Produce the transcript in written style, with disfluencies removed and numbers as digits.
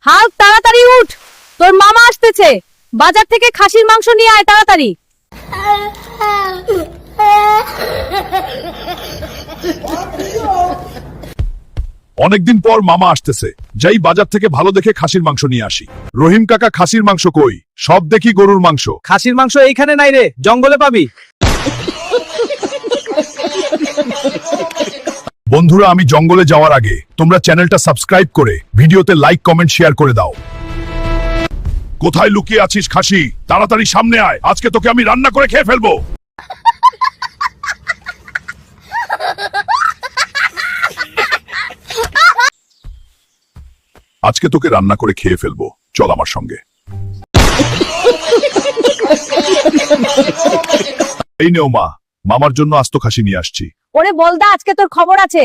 Hulk তাড়াতাড়ি উঠ, তোর মামা আসতেছে। বাজার থেকে খাসির মাংস নিয়ে আয় তাড়াতাড়ি। অনেকদিন পর মামা আসতেছে, যাই বাজার থেকে ভালো দেখে খাসির মাংস নিয়ে আসি। রহিম কাকা, খাসির মাংস কই? সব দেখি গরুর মাংস। খাসির মাংস এইখানে নাই রে, জঙ্গলে পাবি। বন্ধুরা, আমি জঙ্গলে যাওয়ার আগে তোমরা চ্যানেলটা সাবস্ক্রাইব করে ভিডিওতে লাইক কমেন্ট শেয়ার করে দাও। কোথায় লুকিয়ে আছিস খাসি? তাড়াতাড়ি সামনে আয়, আজকে তোকে আমি রান্না করে খেয়ে ফেলবো। আজকে তোকে রান্না করে খেয়ে ফেলবো, চল আমার সঙ্গে। এই নেও মা, মামার জন্য আস্ত খাসি নিয়ে আসছি। ওরে বলদা, আজকে তোর খবর আছে।